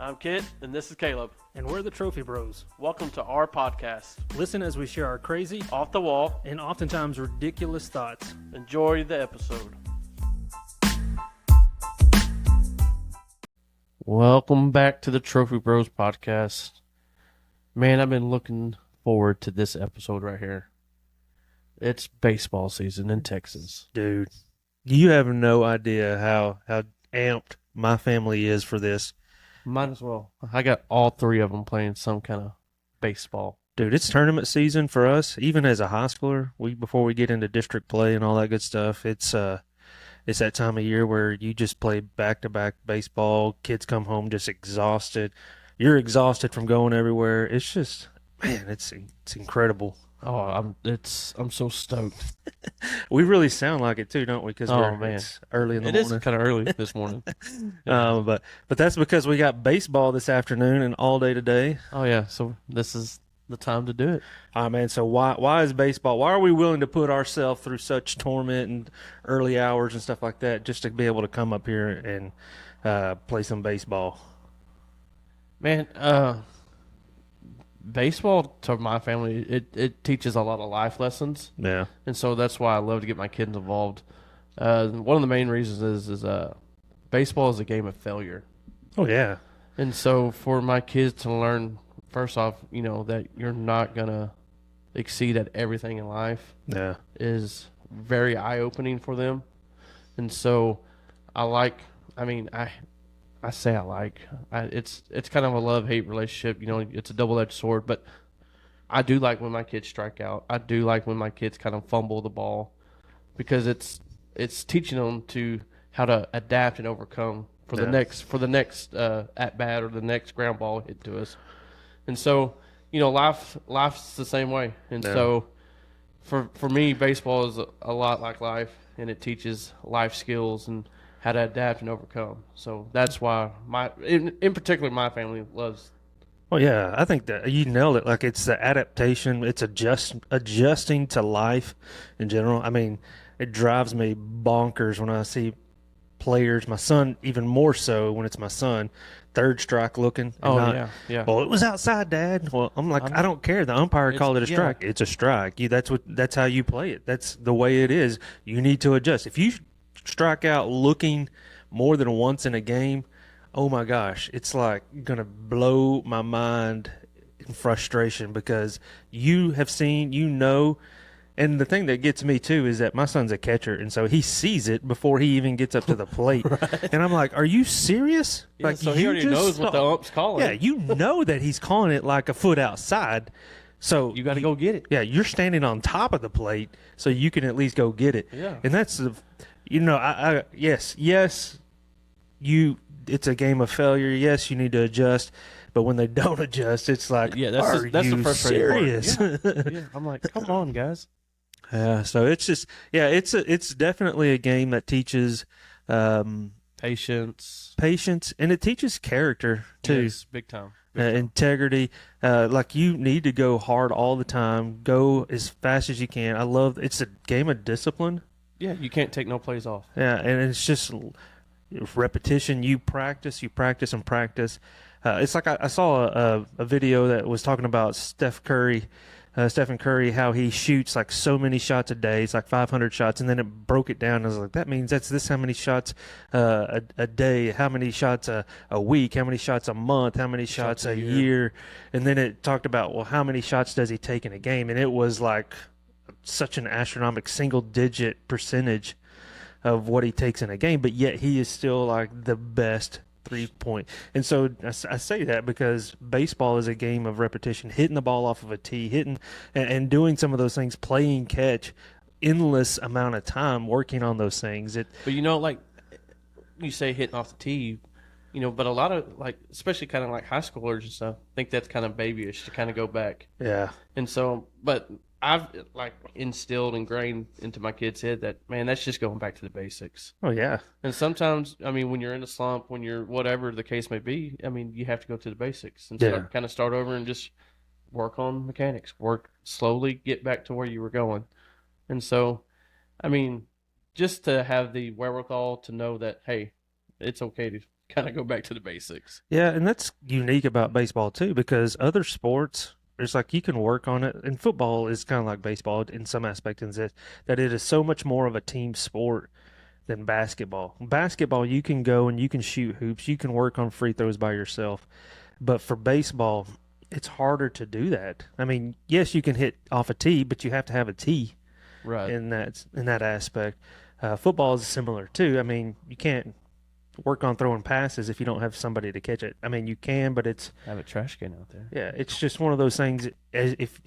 I'm Kit, and this is Caleb. And we're the Trophy Bros. Welcome to our podcast. Listen as we share our crazy, Off the wall, and oftentimes ridiculous thoughts. enjoy the episode. Welcome back to the Trophy Bros podcast. Man, I've been looking forward to this episode right here. It's baseball season in Texas. Dude, you have no idea how amped my family is for this. Might as well. I got all three of them playing some kind of baseball. Dude, it's tournament season for us, even as a high schooler. Before we get into district play and all that good stuff, it's that time of year where you just play back-to-back baseball. Kids come home just exhausted. You're exhausted from going everywhere. It's just, man, it's incredible. Oh, I'm so stoked. We really sound like it too, don't we? Because it's early in the morning. It is kind of early this morning. But that's because we got baseball this afternoon and all day today. Oh yeah, so this is the time to do it. All right, man. So why is baseball? Why are we willing to put ourselves through such torment and early hours and stuff like that just to be able to come up here and play some baseball? Man, baseball to my family, it teaches a lot of life lessons. Yeah. And so that's why I love to get my kids involved. One of the main reasons is baseball is a game of failure. Oh yeah. And so for my kids to learn, first off, that you're not going to exceed at everything in life. Yeah. Is very eye-opening for them. And so it's kind of a love-hate relationship. It's a double-edged sword, but I do like when my kids strike out. I do like when my kids kind of fumble the ball because it's teaching them to how to adapt and overcome for the next at bat or the next ground ball hit to us. And so, life's the same way. And so for me, baseball is a lot like life, and it teaches life skills and how to adapt and overcome. So that's why in particular, my family loves. Well, yeah, I think that you nailed it. Like, it's the adaptation. It's adjusting to life in general. I mean, it drives me bonkers when I see players, my son even more so when it's my son, third strike looking. Yeah. Well, it was outside, Dad. Well, I'm like, I don't care. The umpire called it a strike. Yeah. It's a strike. That's how you play it. That's the way it is. You need to adjust. If you strike out looking more than once in a game, oh my gosh, it's like gonna blow my mind in frustration because you have seen, and the thing that gets me too is that my son's a catcher, and so he sees it before he even gets up to the plate. Right. And I'm like, are you serious? Yeah, like, so he already knows what the ump's calling. Yeah, you know that he's calling it like a foot outside. So you got to go get it. Yeah, you're standing on top of the plate, so you can at least go get it. Yeah. And that's yes, it's a game of failure. Yes, you need to adjust. But when they don't adjust, it's like, that's the frustrating part. Yeah. I'm like, come on, guys. Yeah, so it's just, it's definitely a game that teaches patience, and it teaches character too. Yes, big time. Integrity. Like, you need to go hard all the time. Go as fast as you can. It's a game of discipline. Yeah, you can't take no plays off. Yeah, and it's just repetition. You practice, and practice. It's like I saw a video that was talking about Stephen Curry, how he shoots like so many shots a day. It's like 500 shots, and then it broke it down. I was like, that means that's this how many shots a day, how many shots a week, how many shots a month, how many shots a year. And then it talked about, well, how many shots does he take in a game? And it was like such an astronomical single-digit percentage of what he takes in a game, but yet he is still like the best 3-point. And so I say that because baseball is a game of repetition, hitting the ball off of a tee, hitting and doing some of those things, playing catch, endless amount of time working on those things. But like you say, hitting off the tee, but a lot of, like, especially kind of like high schoolers and stuff, think that's kind of babyish to kind of go back. Yeah. And so, but I've ingrained into my kids' head that, man, that's just going back to the basics. Oh, yeah. And sometimes, when you're in a slump, when you're whatever the case may be, you have to go to the basics and start over and just work on mechanics, work slowly, get back to where you were going. And so, just to have the wherewithal to know that, hey, it's okay to kind of go back to the basics. Yeah, and that's unique about baseball too, because other sports, it's like you can work on it, and football is kind of like baseball in some aspects, in that it is so much more of a team sport than basketball. Basketball, you can go and you can shoot hoops, you can work on free throws by yourself, but for baseball, it's harder to do that. I mean, yes, you can hit off a tee, but you have to have a tee Right. in that aspect. Football is similar too. I mean, you can't work on throwing passes if you don't have somebody to catch it. I mean, you can, but it's Have a trash can out there. yeah, it's just one of those things. As if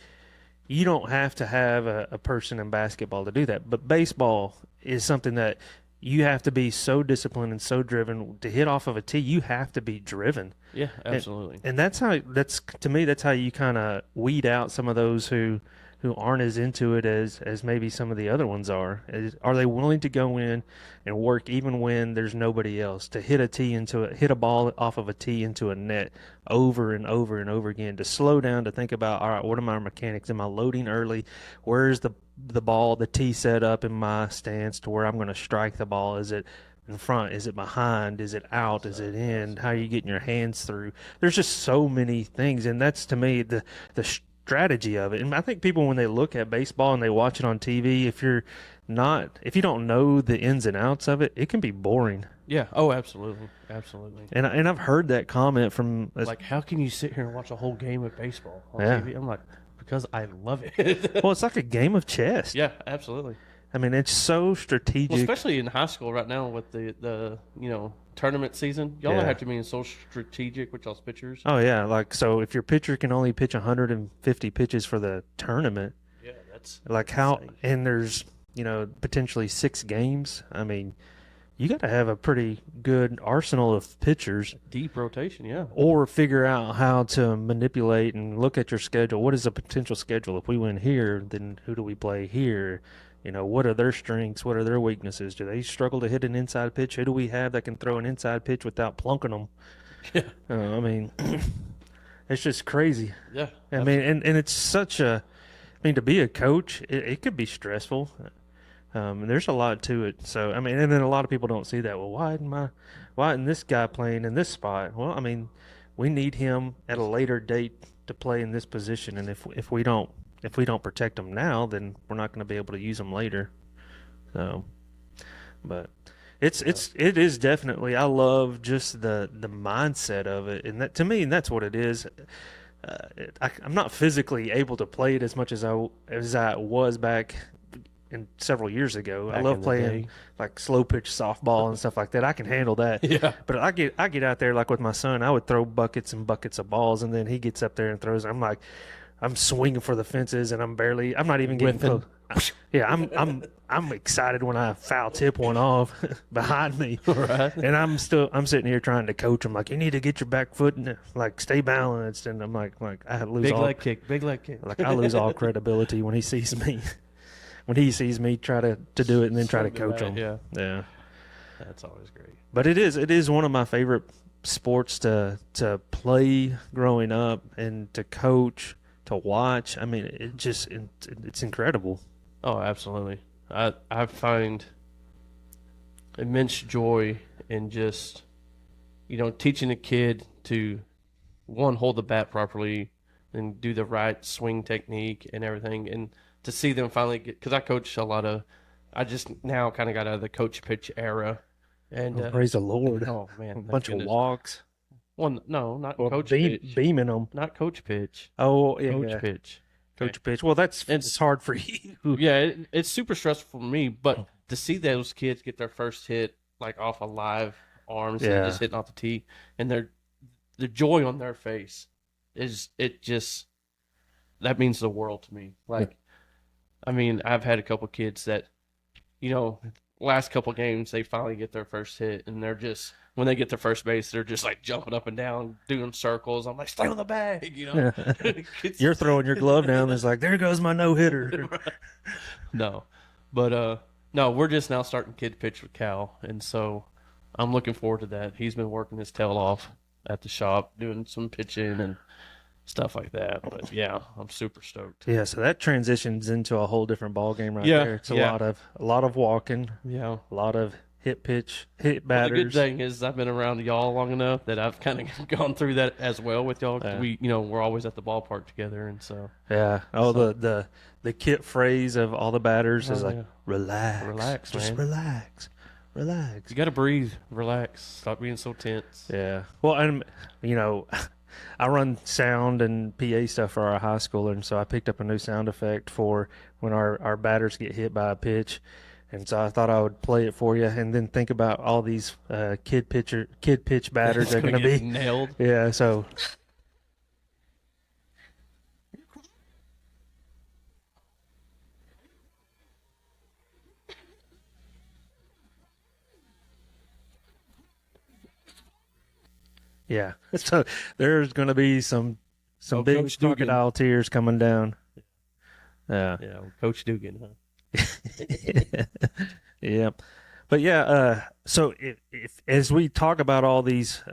you don't have to have a person in basketball to do that, but baseball is something that you have to be so disciplined and so driven to hit off of a tee. You have to be driven, Yeah, absolutely. and that's to me that's how you kind of weed out some of those who aren't as into it as maybe some of the other ones are. Are they willing to go in and work even when there's nobody else, to hit hit a ball off of a tee into a net over and over and over again, to slow down, to think about, all right, what are my mechanics? Am I loading early? Where's the ball, the tee set up in my stance to where I'm going to strike the ball? Is it in front? Is it behind? Is it out? Is it in? How are you getting your hands through? There's just so many things, and that's to me the strategy of it. And I think people, when they look at baseball and they watch it on TV, if you don't know the ins and outs of it, it can be boring. Yeah. Oh, absolutely. Absolutely. And I've heard that comment from Like, how can you sit here and watch a whole game of baseball on Yeah. TV? I'm like, because I love it. well, it's like a game of chess. Yeah, absolutely. I mean, it's so strategic. Well, especially in high school right now with the tournament season. Y'all Yeah. have to be so strategic with y'all's pitchers. Oh yeah, like, so if your pitcher can only pitch 150 pitches for the tournament, Yeah, that's like how, insane. and there's potentially 6 games. I mean, you got to have a pretty good arsenal of pitchers, deep rotation. Yeah. or figure out how to manipulate and look at your schedule. What is a potential schedule? If we win here, then who do we play here? What are their strengths? What are their weaknesses? Do they struggle to hit an inside pitch? Who do we have that can throw an inside pitch without plunking them? Yeah. I mean, it's just crazy. Yeah. I mean, and it's such a, I mean, to be a coach, it could be stressful. There's a lot to it. So, I mean, and then a lot of people don't see that. Well, why isn't this guy playing in this spot? Well, I mean, we need him at a later date to play in this position. And if we don't protect him now, then we're not going to be able to use him later. So, but it is definitely, I love just the mindset of it, and that, to me, that's what it is. I'm not physically able to play it as much as I was back in several years ago. I Back love in the playing day. like slow pitch softball and stuff like that. I can handle that. Yeah. But I get out there, like with my son, I would throw buckets and buckets of balls, and then he gets up there and throws. I'm swinging for the fences, and I'm not even getting Whipping. close. Yeah, I'm excited when I foul tip one off behind me, Right. and I'm sitting here trying to coach him, like, you need to get your back foot and like stay balanced, and I'm like I lose Big all leg kick. Big leg kick. like I lose all credibility when he sees me try to do it and then try to coach him. Yeah. That's always great. But it is one of my favorite sports to play growing up, and to coach, to watch. I mean, it's incredible. Oh, absolutely. I find immense joy in just, teaching a kid to, one, hold the bat properly and do the right swing technique and everything. And to see them finally get, because I coach I just now kind of got out of the coach pitch era. And, Praise the Lord. oh, man. A thank bunch goodness. of walks. Well, no, not Well, coach pitch. beaming them. Not coach pitch. Oh, yeah. Coach yeah. pitch. Coach pitch. Well, it's hard for you. Yeah, it's super stressful for me, but to see those kids get their first hit like off of live arms and Yeah. just hitting off the tee, and the joy on their face that means the world to me. Like, I mean, I've had a couple kids that, last couple games they finally get their first hit, and they're just, when they get to first base, they're just like jumping up and down, doing circles. I'm like, stay on the bag, It's- You're throwing your glove down. It's like, there goes my no hitter. No, but no, we're just now starting kid pitch with Cal, and so I'm looking forward to that. He's been working his tail off at the shop, doing some pitching and stuff like that. But yeah, I'm super stoked. Yeah, so that transitions into a whole different ball game right Yeah, there. It's yeah. a lot of walking, Yeah, a lot of hit Well, the batters. good thing is I've been around y'all long enough that I've kind of gone through that as well with y'all. Yeah. We're always at the ballpark together, and so Yeah. Oh, So- the kit phrase of all the batters is Oh, like, yeah. relax. Relax, Just man. relax. Relax. you got to breathe, relax, stop being so tense. Yeah. Well, and I run sound and PA stuff for our high schooler, and so I picked up a new sound effect for when our batters get hit by a pitch. And so I thought I would play it for you, and then think about all these kid pitch batters It's are going to get be. nailed. Yeah. So. Yeah. So there's going to be some Oh, big Coach Dugan. crocodile tears coming down. Yeah. Yeah, Coach Dugan, huh? Yeah. But yeah, so if as we talk about all these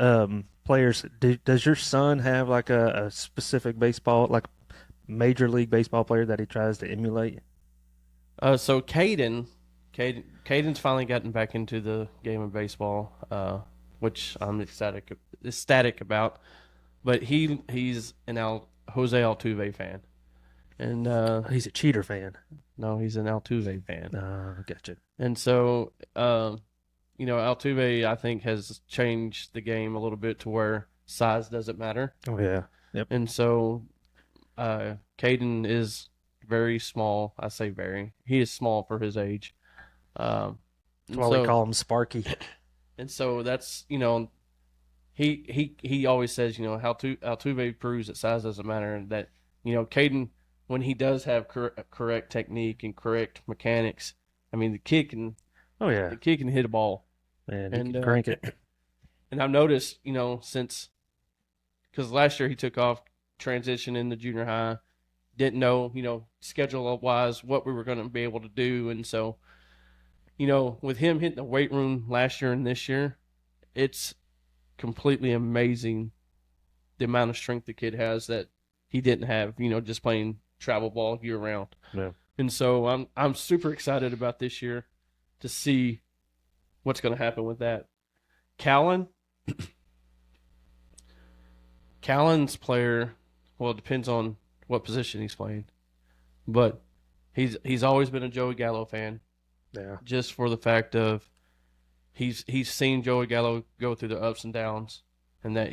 players, does your son have like a specific baseball, like major league baseball player that he tries to emulate? So Caden's finally gotten back into the game of baseball, which I'm ecstatic about. But he's an Jose Altuve fan, and He's a cheater fan. no, he's an Altuve fan. Gotcha. And so, Altuve, I think, has changed the game a little bit to where size doesn't matter. Oh yeah. Yep. And so, Caden is very small. I say very. He is small for his age. That's why we call him Sparky. And so that's, he always says, Altuve proves that size doesn't matter, and that, Caden, when he does have correct technique and correct mechanics, I mean, the kid can Oh yeah. hit a ball. Man, he And, can crank it. And I've noticed, because last year he took off, transition into junior high, didn't know, schedule wise what we were going to be able to do. And so, with him hitting the weight room last year and this year, it's completely amazing the amount of strength the kid has that he didn't have, just playing travel ball year round. Yeah. And so I'm super excited about this year to see what's going to happen with that. Callan's player, well, it depends on what position he's playing, but he's always been a Joey Gallo fan, Yeah. just for the fact of he's seen Joey Gallo go through the ups and downs, and that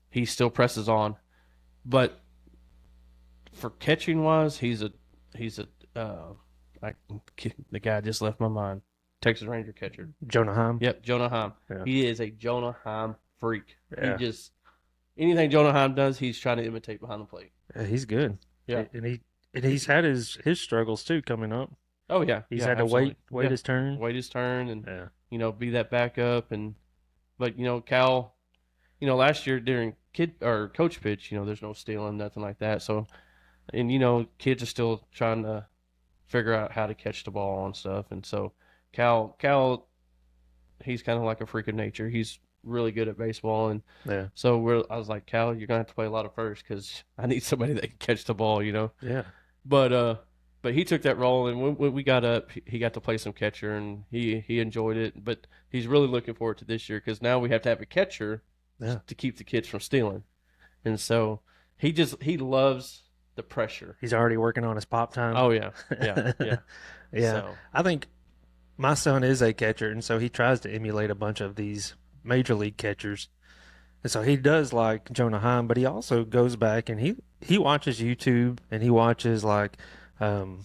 he still presses on. But for catching wise, the guy just left my mind. Texas Ranger catcher. Jonah Heim. Yep, Jonah Heim. Yeah. He is a Jonah Heim freak. Yeah. He just anything Jonah Heim does, he's trying to imitate behind the plate. Yeah, he's good. Yeah. And he's had his struggles too coming up. Oh yeah, He's yeah, had to absolutely. wait Yeah. his turn. wait his turn, and Yeah. be that backup. But Cal, last year during coach pitch, there's no stealing, nothing like that. So, and kids are still trying to figure out how to catch the ball and stuff. And so, Cal, he's kind of like a freak of nature. He's really good at baseball, and Yeah. so I was like, Cal, you're gonna have to play a lot of first because I need somebody that can catch the ball, Yeah. But he took that role, and when we got up, he got to play some catcher, and he enjoyed it. But he's really looking forward to this year because now we have to have a catcher Yeah. to keep the kids from stealing, and so he loves the pressure. He's already working on his pop time. Oh yeah, yeah. Yeah. So, I think my son is a catcher, and so he tries to emulate a bunch of these major league catchers. And so he does like Jonah Heim, but he also goes back and he watches YouTube, and he watches like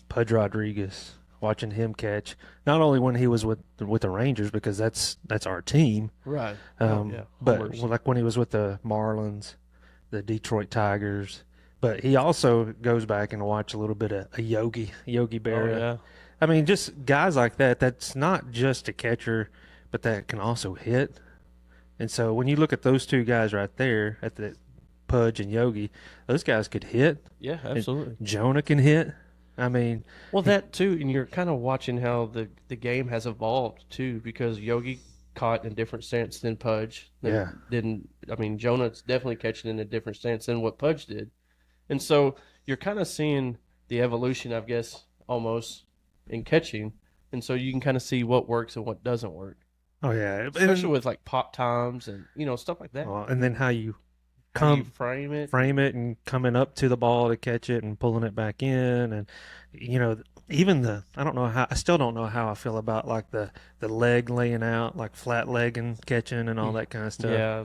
Pudge Rodriguez, watching him catch. Not only when he was with the Rangers, because that's our team, right. but Homers. like when he was with the Marlins, the Detroit Tigers. But he also goes back and watch a little bit of a Yogi Berra. Oh, yeah. I mean, just guys like that. That's not just a catcher, but that can also hit. And so when you look at those two guys right there, at the Pudge and Yogi, those guys could hit. Yeah, absolutely. Jonah can hit. I mean, Well, that too, and you're kind of watching how the game has evolved too, because Yogi caught in a different sense than Pudge. Yeah. Jonah's definitely catching in a different sense than what Pudge did, and so you're kind of seeing the evolution, I guess, almost in catching, and so you can kind of see what works and what doesn't work, Oh yeah, especially with like pop times and stuff like that. and then how you How do you come frame it? and coming up to the ball to catch it and pulling it back in, and even I still don't know how I feel about like the leg laying out, like flat leg and catching and all that kind of stuff. Yeah,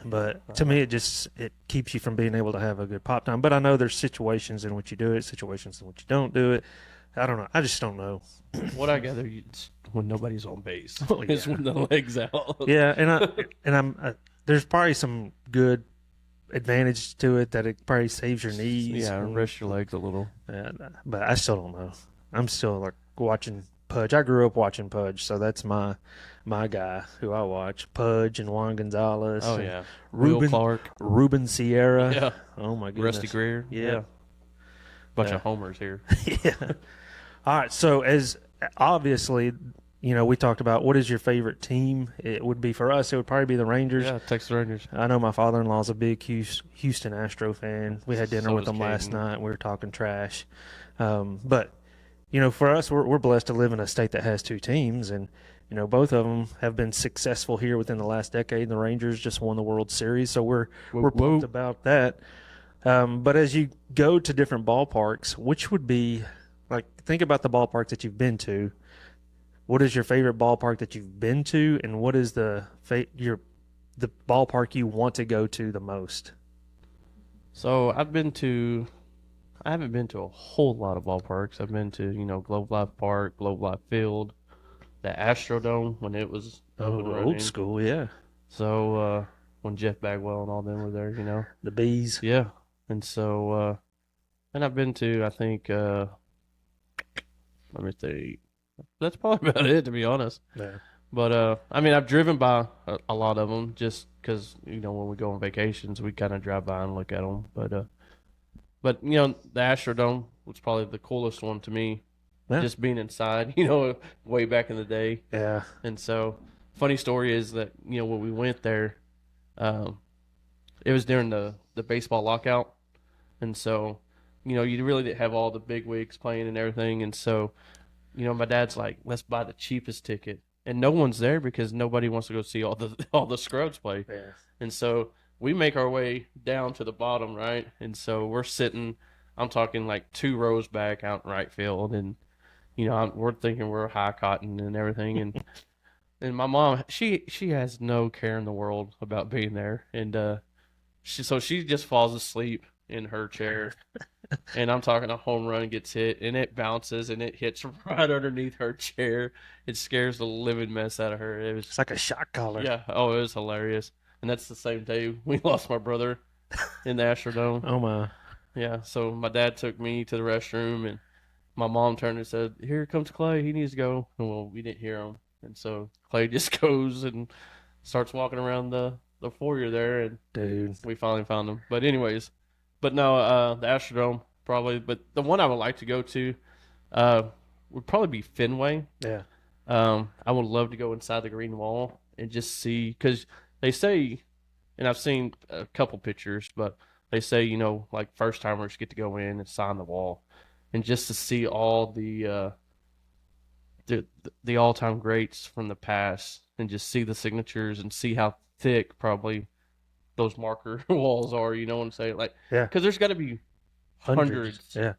But to me, it keeps you from being able to have a good pop time. But I know there's situations in which you do it, situations in which you don't do it. I don't know. I just don't know. what I gather, it's when nobody's on base, Oh, is yeah. when the legs out. Yeah, and there's probably some good advantage to it that it probably saves your knees. Yeah, rest your legs a little. But I still don't know. I'm still like watching Pudge. I grew up watching Pudge, so that's my guy who I watch. Pudge and Juan Gonzalez. Oh and yeah, Ruben Will Clark. Ruben Sierra. Yeah, Oh my goodness. Rusty Greer. Yeah. Bunch Yeah. of homers here. Yeah. All right. So as obviously, we talked about what is your favorite team. It would be for us. It would probably be the Rangers. Yeah, Texas Rangers. I know my father-in-law is a big Houston Astro fan. We had dinner So with is him last Caden. night. We were talking trash. But for us, we're blessed to live in a state that has two teams, and both of them have been successful here within the last decade. The Rangers just won the World Series, so we're Whoop, pumped whoop. about that. But as you go to different ballparks, which would be like think about the ballparks that you've been to. What is your favorite ballpark that you've been to, and what is the ballpark you want to go to the most? So I haven't been to a whole lot of ballparks. I've been to, Globe Life Park, Globe Life Field, the Astrodome when it was up and running. Old school, yeah. So when Jeff Bagwell and all them were there, The Bees. Yeah. And so and I've been to, I think, let me think. That's probably about it, to be honest. Yeah. But I've driven by a lot of them just because when we go on vacations, we kind of drive by and look at them. But the Astrodome was probably the coolest one to me, Yeah. just being inside. Way back in the day. Yeah. And so, funny story is that when we went there, it was during the baseball lockout, and so you really didn't have all the big wigs playing and everything, and so my dad's like, let's buy the cheapest ticket, and no one's there because nobody wants to go see all the scrubs play. Yeah. And so we make our way down to the bottom, right? And so we're sitting, I'm talking like 2 rows back out in right field, and we're thinking we're high cotton and everything, and and my mom, she has no care in the world about being there, and she just falls asleep in her chair, and I'm talking a home run gets hit, and it bounces and it hits right underneath her chair. It scares the living mess out of her. It was It's like a shot collar. yeah, oh, it was hilarious. And that's the same day we lost my brother in the Astrodome. Oh my. Yeah, so my dad took me to the restroom, and my mom turned and said, "Here comes Clay. He needs to go." And well, we didn't hear him, and so Clay just goes and starts walking around the foyer there, and Dude. we finally found him. But anyways, but no, the Astrodome probably. But the one I would like to go to would probably be Fenway. Yeah. I would love to go inside the green wall and just see, because they say, and I've seen a couple pictures, but they say, like first timers get to go in and sign the wall, and just to see all the all time greats from the past, and just see the signatures and see how thick probably those marker walls are. You know what I'm saying? Like, Yeah. because there's got to be hundreds. Yeah.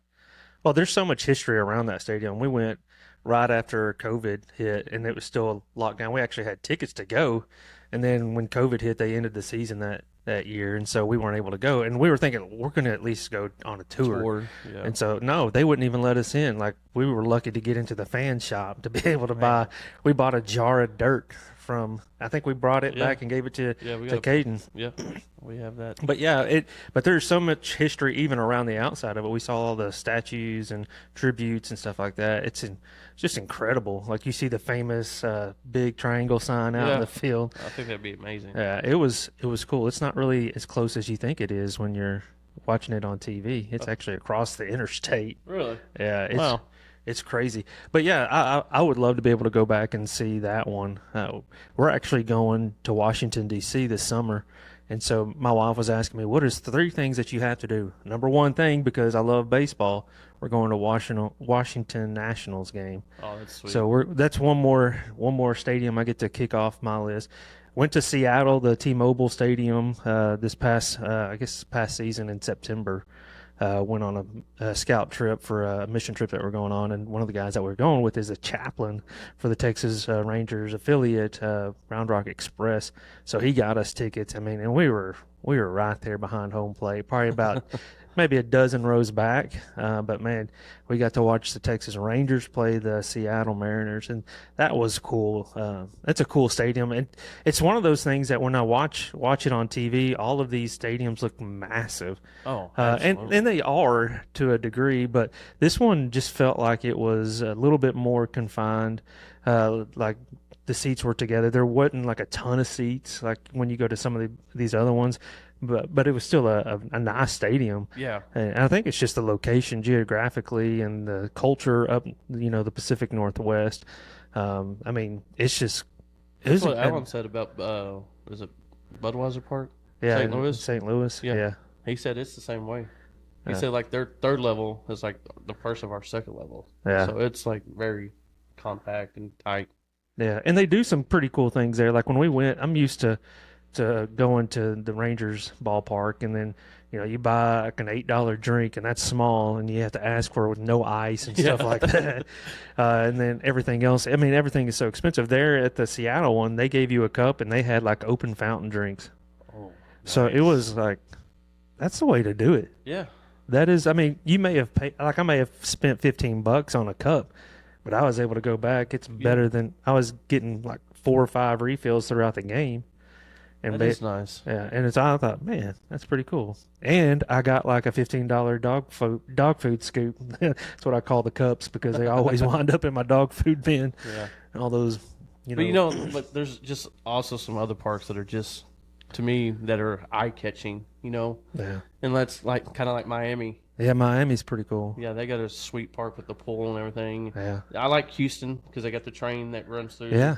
Well, there's so much history around that stadium. We went right after COVID hit, and it was still locked down. We actually had tickets to go, and then when COVID hit, they ended the season that year, and so we weren't able to go. And we were thinking we're going to at least go on a tour. Yeah. And so no, they wouldn't even let us in. Like we were lucky to get into the fan shop to be able to buy. We bought a jar of dirt from. I think we brought it Yeah. back and gave it to Yeah, we to got Caden. yeah, we have that. But yeah, but there's so much history even around the outside of it. We saw all the statues and tributes and stuff like that. It's just incredible. Like you see the famous big triangle sign out Yeah. in the field. I think that'd be amazing. Yeah, it was cool. It's not really as close as you think it is when you're watching it on TV. It's actually across the interstate. Really? Yeah, Wow. it's crazy. But yeah, I would love to be able to go back and see that one. We're actually going to Washington D.C. this summer, And so my wife was asking me, what is 3 things that you have to do? Number one thing, because I love baseball, we're going to Washington Nationals game. Oh, that's sweet. So that's one more stadium I get to kick off my list. Went to Seattle, the T-Mobile Stadium, this past season in September. Went on a scout trip for a mission trip that we're going on, and one of the guys that we're going with is a chaplain for the Texas Rangers affiliate, Round Rock Express. So he got us tickets. I mean, and we were right there behind home plate, probably about maybe a dozen rows back. But man, we got to watch the Texas Rangers play the Seattle Mariners, and that was cool. It's a cool stadium, and it's one of those things that when I watch it on TV, all of these stadiums look massive. Oh, and they are to a degree, but this one just felt like it was a little bit more confined. Like the seats were together. There wasn't like a ton of seats like when you go to some of these other ones. But it was still a nice stadium. Yeah. And I think it's just the location geographically and the culture up, the Pacific Northwest. I mean, it's just. That's what Alan said about, is it Budweiser Park? Yeah, St. Louis? St. Louis, yeah. He said it's the same way. He Yeah. said like their third level is like the first of our second level. Yeah. So it's like very compact and tight. Yeah, and they do some pretty cool things there. Like when we went, I'm used to going to the Rangers ballpark, and then you buy like an $8 drink, and that's small, and you have to ask for it with no ice and stuff like that. And then everything else, I mean, everything is so expensive. There at the Seattle one, they gave you a cup, and they had like open fountain drinks. Oh, So it was like, that's the way to do it. yeah. That is, I mean, you may have paid, like I may have spent $15 on a cup, but I was able to go back. It's better than I was getting like 4 or 5 refills throughout the game. And That is nice. yeah, and I thought, man, that's pretty cool. And I got like a $15 dog food scoop. That's what I call the cups because they always wind up in my dog food bin. Yeah. And all those, But but there's just also some other parks that are just, to me, that are eye catching. Yeah, And that's like kind of like Miami. yeah, Miami's pretty cool. Yeah, they got a sweet park with the pool and everything. Yeah, I like Houston because they got the train that runs through. yeah,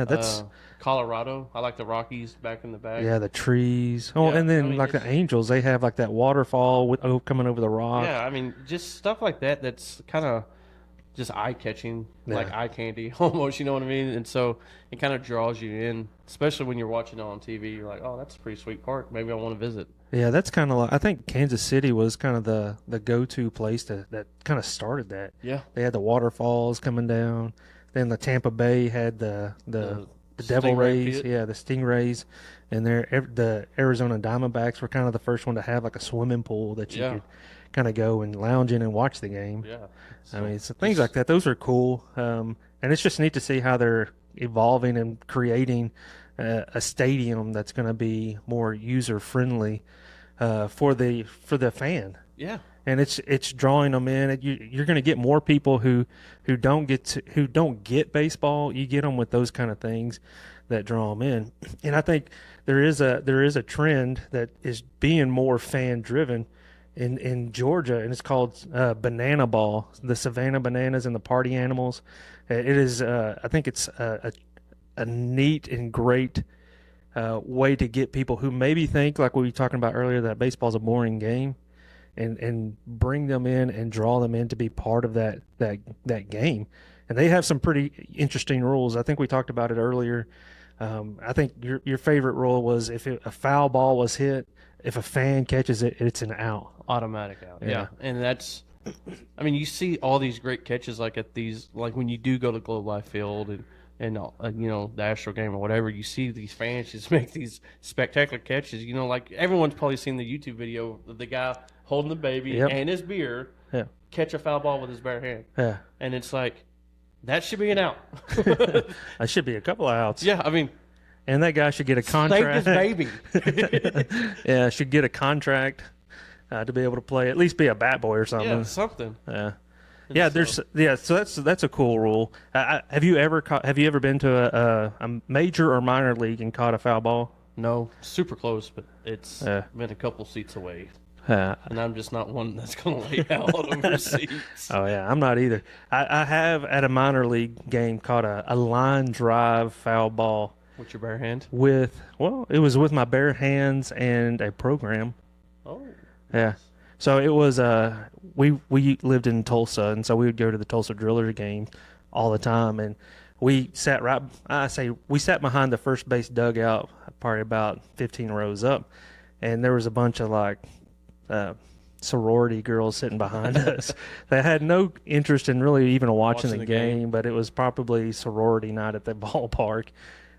that's Colorado. I like the Rockies back in the back. yeah, the trees. Oh, Yeah, and then I mean, like the Angels, they have like that waterfall with coming over the rock. Yeah, I mean, just stuff like that. That's kind of just eye catching, like Yeah. eye candy almost. You know what I mean? And so it kind of draws you in, especially when you're watching it on TV. You're like, oh, that's a pretty sweet park. Maybe I want to visit. Yeah, that's kind of like, I think Kansas City was kind of the go-to place that kind of started that. Yeah. They had the waterfalls coming down. Then the Tampa Bay had the Devil Stingray Rays, pit. yeah, the Stingrays, and the Arizona Diamondbacks were kind of the first one to have like a swimming pool that you Yeah. could kind of go and lounge in and watch the game. Yeah. I mean, so things like that, those are cool, and it's just neat to see how they're evolving and creating a stadium that's going to be more user friendly for the fan. Yeah. And it's drawing them in. You're going to get more people who don't get baseball. You get them with those kind of things that draw them in. And I think there is a trend that is being more fan driven in Georgia, and it's called Banana Ball. The Savannah Bananas and the Party Animals. It is I think it's a neat and great way to get people who maybe think, like we were talking about earlier, that baseball's a boring game. And bring them in and draw them in to be part of that game. And they have some pretty interesting rules. I think we talked about it earlier. I think your favorite rule was if a foul ball was hit, if a fan catches it, it's an out. Automatic out. Yeah. Yeah. And that's, I mean, you see all these great catches like at these, like when you do go to Globe Life Field and the Astro game or whatever, you see these fans just make these spectacular catches. Like everyone's probably seen the YouTube video of the guy holding the baby Yep. and his beer, Yeah. catch a foul ball with his bare hand. Yeah. And it's like, that should be an out. That should be a couple of outs. Yeah, I mean, And that guy should get a save contract. this baby. Yeah, should get a contract to be able to play, at least be a bat boy or something. Yeah, something. Yeah. And Yeah, so- so that's a cool rule. Have you ever been to a major or minor league and caught a foul ball? No, super close, but it's Yeah. been a couple seats away. Uh, And I'm just not one that's going to lay out over seats. oh yeah, I'm not either. I have at a minor league game caught a line drive foul ball With your bare hand? it was with my bare hands and a program. Oh. Yeah. So it was we lived in Tulsa, and so we would go to the Tulsa Drillers game all the time, and we sat behind the first base dugout, probably about 15 rows up, and there was a bunch of like sorority girls sitting behind us. They had no interest in really even watching the game, but it was probably sorority night at the ballpark,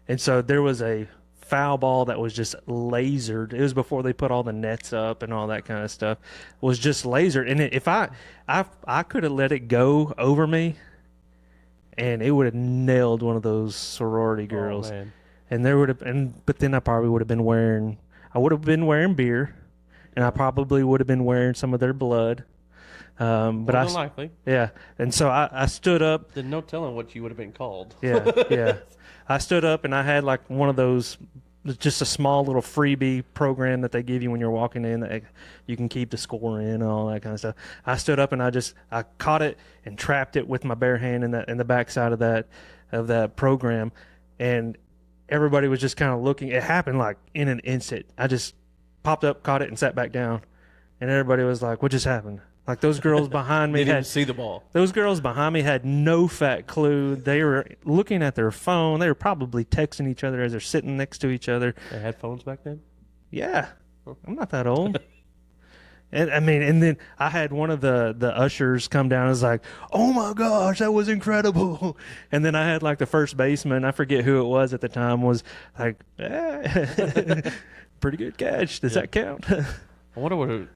and so there was a foul ball that was just lasered. It was before they put all the nets up and all that kind of stuff. It was just lasered, and if I could have let it go over me, and it would have nailed one of those sorority girls. Oh, man. And there would have been, but then I probably would have been wearing. I would have been wearing beer, and I probably would have been wearing some of their blood. But More than likely. yeah, and so I stood up. There's no telling what you would have been called. Yeah. I stood up and I had like one of those, just a small little freebie program that they give you when you're walking in that you can keep the score in and all that kind of stuff. I stood up and I caught it and trapped it with my bare hand in the backside of that program, and everybody was just kind of looking. It happened like in an instant. I just popped up, caught it, and sat back down, and everybody was like, "What just happened?" Like those girls behind me Didn't even see the ball. Those girls behind me had no fat clue. They were looking at their phone. They were probably texting each other as they're sitting next to each other. They had phones back then? Yeah. I'm not that old. And then I had one of the ushers come down and was like, "Oh my gosh, that was incredible." And then I had like the first baseman, I forget who it was at the time, was like, "Pretty good catch. Does that count?" I wonder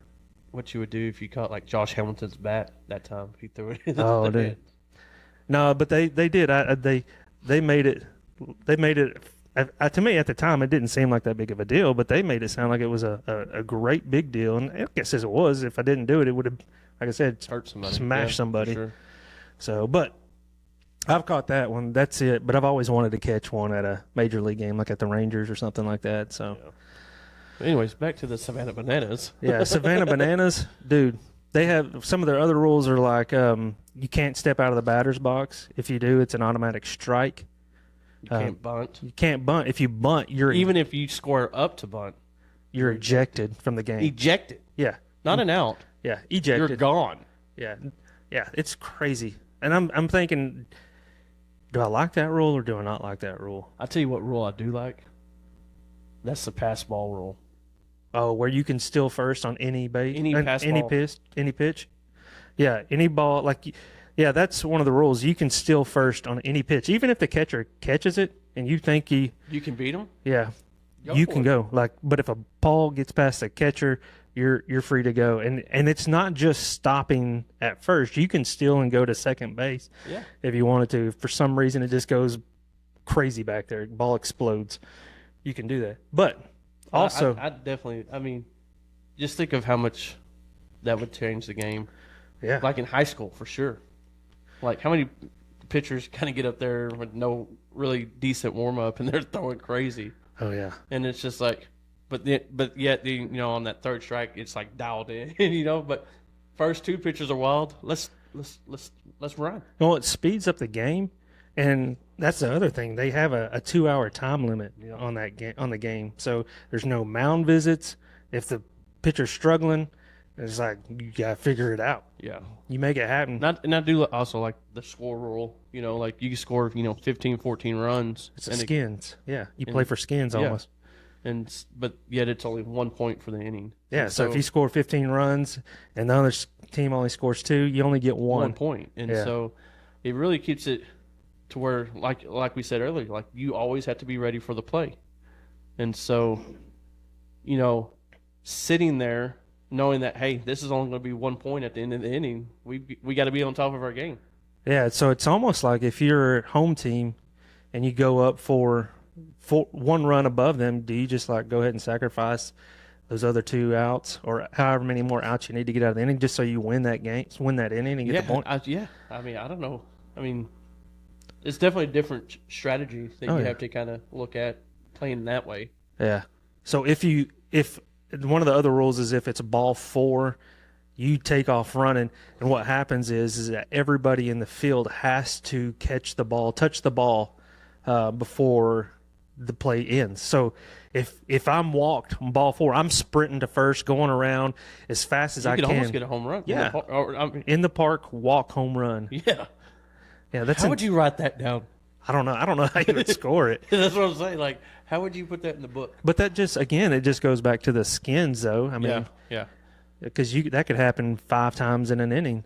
what you would do if you caught like Josh Hamilton's bat that time. If he threw it in the dude. head. No, but they did. They made it. They made it. To me, at the time, it didn't seem like that big of a deal, but they made it sound like it was a great big deal. And I guess as it was, if I didn't do it, it would have, like I said, Hurt somebody. smashed somebody. Sure. So, but I've caught that one. That's it. But I've always wanted to catch one at a major league game, like at the Rangers or something like that. So. Yeah. Anyways, back to the Savannah Bananas. Yeah, Savannah Bananas, dude. They have some of their other rules are like you can't step out of the batter's box. If you do, it's an automatic strike. You can't bunt. You can't bunt. If you bunt, even if you score up to bunt, you're ejected from the game. Ejected. Yeah, not an out. Yeah, ejected. You're gone. Yeah, it's crazy. And I'm thinking, do I like that rule or do I not like that rule? I'll tell you what rule I do like. That's the pass ball rule. Oh, where you can steal first on any base, any pitch. Yeah, any ball. Yeah, that's one of the rules. You can steal first on any pitch, even if the catcher catches it and you think you can beat him. Yeah, you can go. But if a ball gets past the catcher, you're free to go. And it's not just stopping at first. You can steal and go to second base. Yeah. If you wanted to. For some reason, it just goes crazy back there. Ball explodes. You can do that, but. Also, I definitely. I mean, just think of how much that would change the game. Yeah, like in high school for sure. Like how many pitchers kind of get up there with no really decent warm up and they're throwing crazy. Oh yeah, and it's just like, but yet on that third strike it's like dialed in, But first two pitchers are wild. Let's run. Well, it speeds up the game. And that's the other thing. They have a 2-hour time limit on the game. So there's no mound visits. If the pitcher's struggling, it's like you gotta figure it out. Yeah, you make it happen. And I do also like the score rule. Like you can score 15, 14 runs. It's skins. Yeah, you play for skins almost. But yet it's only 1 point for the inning. Yeah. So if you score 15 runs and the other team only scores 2, you only get 1 point. And so it really keeps it to where, like we said earlier, like you always have to be ready for the play. And so, sitting there knowing that, hey, this is only going to be 1 point at the end of the inning, we got to be on top of our game. Yeah, so it's almost like if you're home team and you go up for 1 run above them, do you just go ahead and sacrifice those other 2 outs or however many more outs you need to get out of the inning just so you win that game, win that inning and get the point? I don't know. It's definitely a different strategy that you have to kind of look at playing that way. Yeah. So if one of the other rules is if it's ball 4, you take off running, and what happens is that everybody in the field has to catch the ball, touch the ball before the play ends. So if I'm walked on ball 4, I'm sprinting to first, going around as fast as You I could can. almost get a home run. Yeah. I mean, In the park, walk, home run. yeah. Yeah, that's How would you write that down? I don't know. I don't know how you would score it. That's what I'm saying. Like, how would you put that in the book? But that just, again, it just goes back to the skins, though. I mean, yeah. because that could happen 5 times in an inning.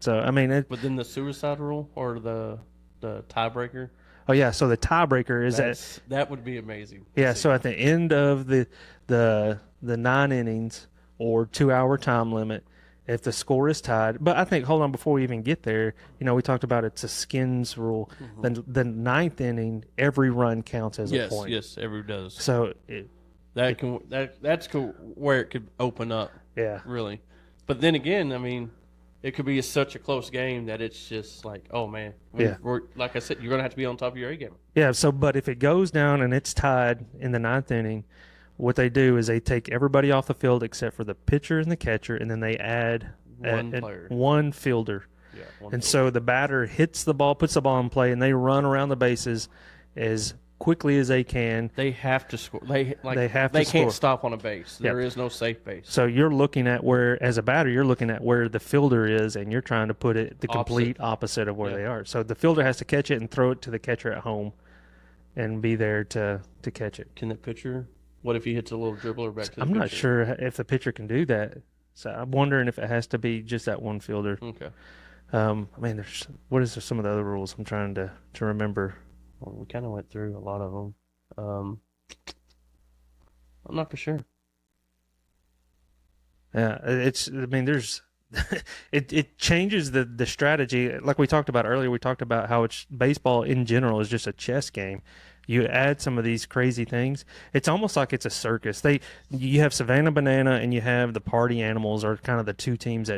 So, I mean, But then the suicide rule or the tiebreaker, oh yeah. So the tiebreaker is that. that would be amazing. Yeah. So at the end of the 9 innings or 2-hour time limit, if the score is tied, but I think, hold on, before we even get there, we talked about it's a skins rule. Then the 9th inning, every run counts as a point. Yes, every does. So That's cool where it could open up. yeah. Really. But then again, I mean, it could be such a close game that it's just like, oh man, we're like I said, you're gonna have to be on top of your A game. Yeah, so but if it goes down and it's tied in the 9th inning, what they do is they take everybody off the field except for the pitcher and the catcher, and then they add one fielder. Yeah. And so the batter hits the ball, puts the ball in play, and they run around the bases as quickly as they can. They have to score. They score. can't stop on a base. There is no safe base. So you're looking at as a batter, you're looking at where the fielder is, and you're trying to put it the complete opposite of where they are. So the fielder has to catch it and throw it to the catcher at home and be there to catch it. Can the pitcher? What if he hits a little dribbler back to the I'm pitcher? not sure if the pitcher can do that. So I'm wondering if it has to be just that one fielder. Okay. I mean, what is some of the other rules? I'm trying to remember. Well, we kind of went through a lot of them. I'm not for sure. Yeah, there's it changes the strategy. Like we talked about earlier, we talked about how baseball in general is just a chess game. You add some of these crazy things, it's almost like it's a circus. You have Savannah Banana and you have the Party Animals are kind of the two teams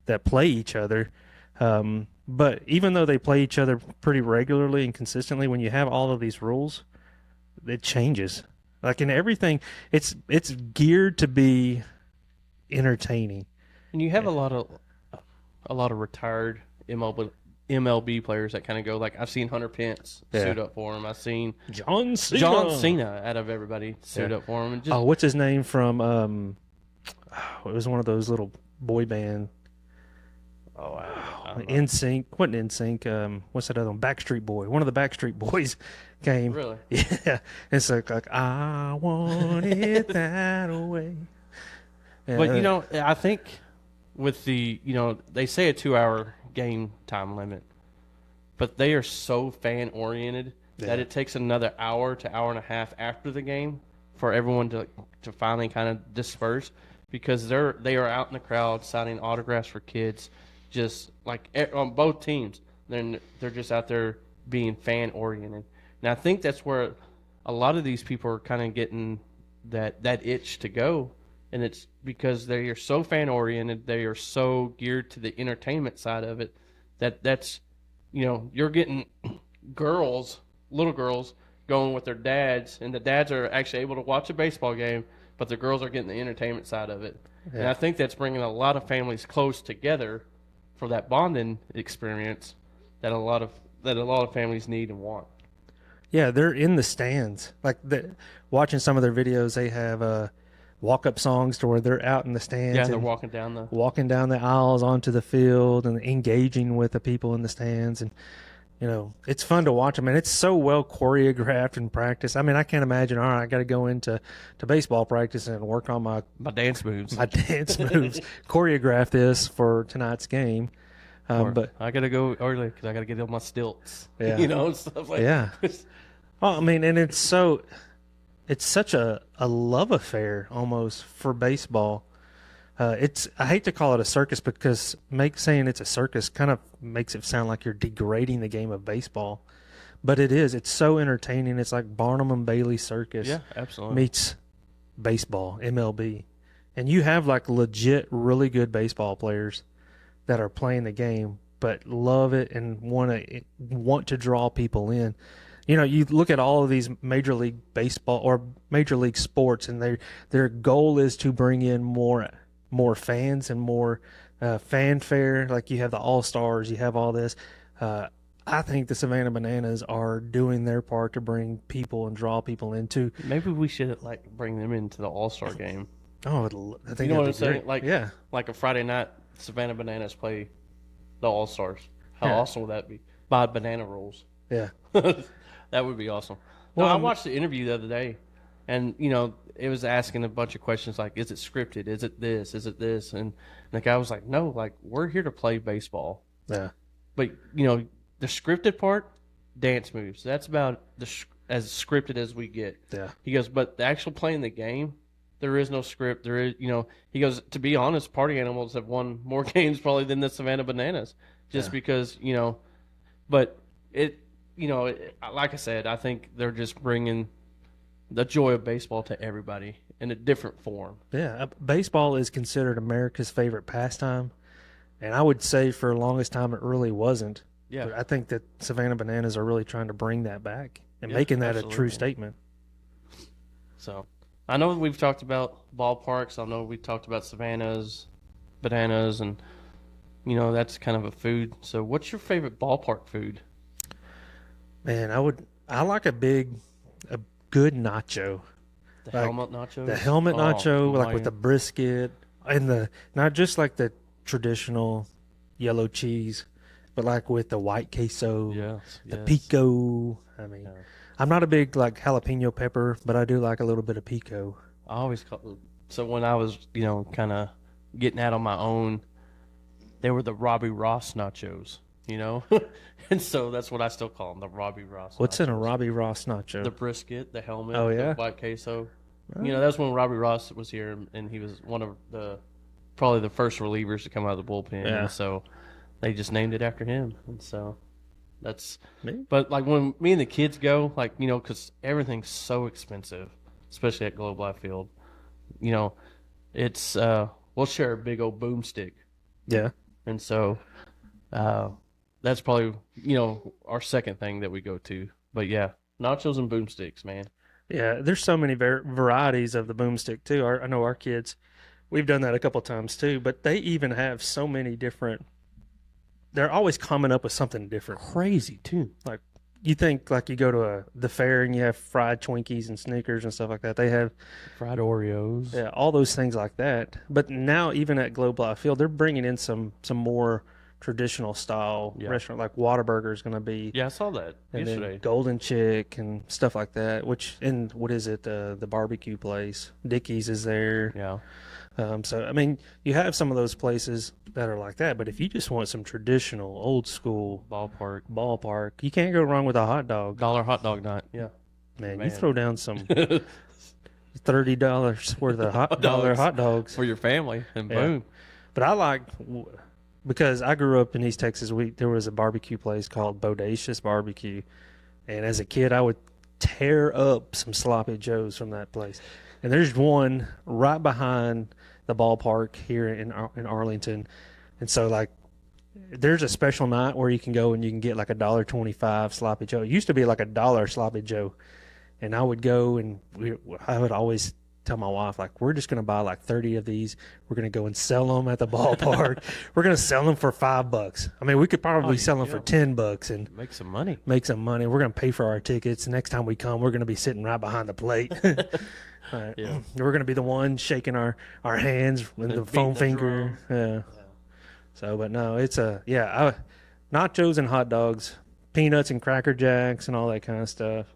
that play each other. But even though they play each other pretty regularly and consistently, when you have all of these rules, it changes. Like in everything, it's geared to be entertaining. And you have a lot of retired MLB players that kind of go, like I've seen Hunter Pence suit up for him. I've seen John Cena out of everybody suit up for him. And just, what's his name from? It was one of those little boy band. NSYNC, wasn't NSYNC? What's that other one? Backstreet Boy. One of the Backstreet Boys came. Really? Yeah. It's like I want it that way. But I think with the they say a 2-hour game time limit, but they are so fan oriented that it takes another hour to hour and a half after the game for everyone to finally kind of disperse, because they are out in the crowd signing autographs for kids, just like on both teams. Then they're just out there being fan oriented, and I think that's where a lot of these people are kind of getting that itch to go. And it's because they are so fan oriented, they are so geared to the entertainment side of it, that's you're getting little girls going with their dads, and the dads are actually able to watch a baseball game, but the girls are getting the entertainment side of it. Yeah. And I think that's bringing a lot of families close together for that bonding experience that a lot of families need and want. Yeah, they're in the stands. Like watching some of their videos, they have walk-up songs to where they're out in the stands. Yeah, they're walking down the aisles onto the field and engaging with the people in the stands. And, it's fun to watch them. And it's so well choreographed and practiced. I mean, I can't imagine, all right, I got to go into baseball practice and work on my dance moves. Choreograph this for tonight's game. But I got to go early because I got to get on my stilts. Yeah. Stuff like yeah. that. Well, I mean, and it's such a love affair almost for baseball. I hate to call it a circus because saying it's a circus kind of makes it sound like you're degrading the game of baseball. But it is. It's so entertaining. It's like Barnum and Bailey Circus. Yeah, absolutely. Meets baseball, MLB. And you have like legit really good baseball players that are playing the game but love it and want to draw people in. You look at all of these Major League Baseball or Major League sports, and their goal is to bring in more fans and more fanfare. Like you have the All-Stars, you have all this. I think the Savannah Bananas are doing their part to bring people and draw people into. Maybe we should like bring them into the All-Star game. Oh, I think You know what that'd I'm be saying? great. Like, yeah, like a Friday night, Savannah Bananas play the All-Stars. How Yeah. awesome would that be? Buy banana rolls. yeah. That would be awesome. No, Well, I watched the interview the other day, and it was asking a bunch of questions like, "Is it scripted? Is it this? Is it this?" And the guy was like, "No, like we're here to play baseball, Yeah, but the scripted part, dance moves. That's about as scripted as we get." yeah. He goes, "But the actual playing the game, there is no script. There is, He goes, to be honest, Party Animals have won more games probably than the Savannah Bananas, just Yeah. because But like I said, I think they're just bringing the joy of baseball to everybody in a different form. Yeah, baseball is considered America's favorite pastime, and I would say for the longest time it really wasn't. Yeah, But I think that Savannah Bananas are really trying to bring that back and Yeah, making that a absolutely. true statement. so I know we've talked about ballparks. I know we talked about Savannah's, bananas, and that's kind of a food. So, what's your favorite ballpark food? Man, I like a good nacho. The Like, helmet nachos. The helmet Oh, nacho, like with man. the brisket and not just like the traditional yellow cheese, but like with the white queso, Yes, the yes. pico. I mean, Yeah. I'm not a big like jalapeno pepper, but I do like a little bit of pico. I always call so when I was kind of getting out on my own, they were the Robbie Ross nachos, and so that's what I still call them, the Robbie Ross. What's in a nachos. Robbie Ross nacho? The brisket, the helmet, Oh, yeah? the white queso. That's when Robbie Ross was here, and he was one of probably the first relievers to come out of the bullpen. Yeah. And so they just named it after him, and so that's. Me? But like when me and the kids go, like because everything's so expensive, especially at Globe Life Field. It's we'll share a big old boomstick, Yeah. and so that's probably our second thing that we go to. But yeah, nachos and boomsticks, man. Yeah, there's so many varieties of the boomstick too. I know our kids, we've done that a couple times too, but they even have so many different. They're always coming up with something different. Crazy too. Like you think, like you go to the fair and you have fried Twinkies and Snickers and stuff like that. They have Fried Oreos. all those things like that. But now even at Globe Life Field, they're bringing in some more traditional style Yeah. restaurant. Like Whataburger is going to be. Yeah, I saw that And yesterday. then Golden Chick and stuff like that. What is it? The barbecue place, Dickie's is there. Yeah. So I mean, you have some of those places that are like that. But if you just want some traditional, old school ballpark, you can't go wrong with a hot dog. $1 hot dog night. Yeah. Man, Man. you throw down some $30 worth of dollar hot dogs. For your family, and Yeah. boom. But I like because I grew up in East Texas. There was a barbecue place called Bodacious Barbecue, and as a kid, I would tear up some sloppy joes from that place. And there's one right behind the ballpark here in Arlington, and so like there's a special night where you can go and you can get like $1.25 sloppy joe. It used to be like $1 sloppy joe, and I would go and I would always tell my wife, like, we're just going to buy like 30 of these. We're going to go and sell them at the ballpark. We're going to sell them for $5. I mean, we could probably sell them for $10 and Make some money. make some money. We're going to pay for our tickets. Next time we come, we're going to be sitting right behind the plate. All right. Yeah. We're going to be the one shaking our hands with the beating foam the finger. Yeah. So, but no, it's nachos and hot dogs, peanuts and Cracker Jacks and all that kind of stuff.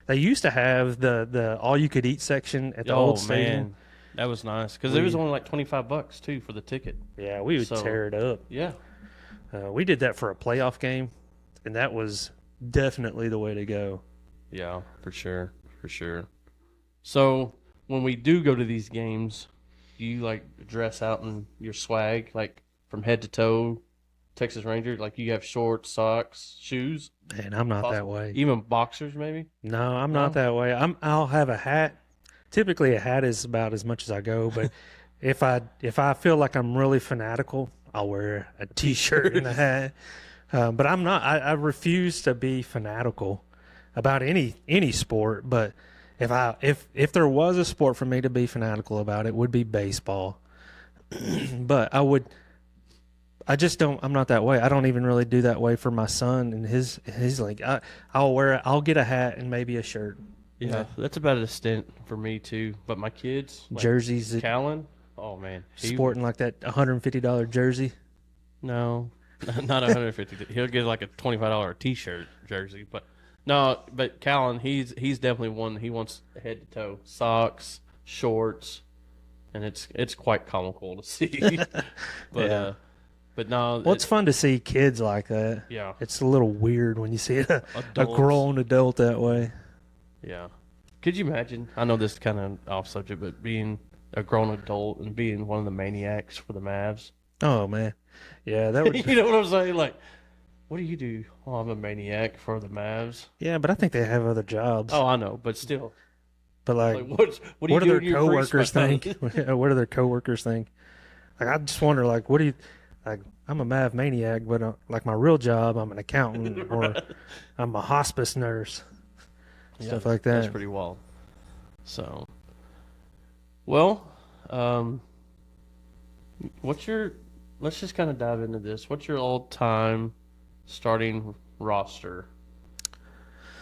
They used to have the all you could eat section at the old stadium. Man, that was nice because it was only like $25 too for the ticket. Yeah, we would So- tear it up. Yeah. We did that for a playoff game, and that was definitely the way to go. Yeah, for sure, for sure. So when we do go to these games, do you like dress out in your swag, like from head to toe, Texas Ranger? Like you have shorts, socks, shoes, Man, I'm not that possible- way. even boxers, maybe. No, I'm not that way. I'll have a hat. Typically, a hat is about as much as I go. But if I feel like I'm really fanatical, I'll wear a t-shirt and a hat. But I'm not. I refuse to be fanatical about any sport. But if there was a sport for me to be fanatical about, it would be baseball. But I just don't. I'm not that way. I don't even really do that way for my son and his like. I'll get a hat and maybe a shirt. Yeah, that's about a stint for me too. But my kids, like Jerseys, Callan, oh man, sporting like that $150 jersey. No, not 150. He'll get like a $25 T-shirt jersey, but no. But Callan, he's definitely one. He wants head to toe socks, shorts, and it's quite comical to see. But Yeah. but no, Well, it's fun to see kids like that. yeah, It's a little weird when you see a Adults. grown adult that way. yeah. Could you imagine? I know this is kind of off subject, but being a grown adult and being one of the maniacs for the Mavs. Oh man, yeah, that would. You know what I'm saying? Like, what do you do? Oh, I'm a maniac for the Mavs. Yeah, but I think they have other jobs. Oh, I know, but still, But like, like, what do you what do do their in your free coworkers time? think? What do their coworkers think? Like, I just wonder, like, what do you like? I'm a Mav maniac, but like my real job, I'm an accountant or I'm a hospice nurse, stuff like That's that. pretty wild. So, well, what's your? Let's just kind of dive into this. What's your all-time starting roster?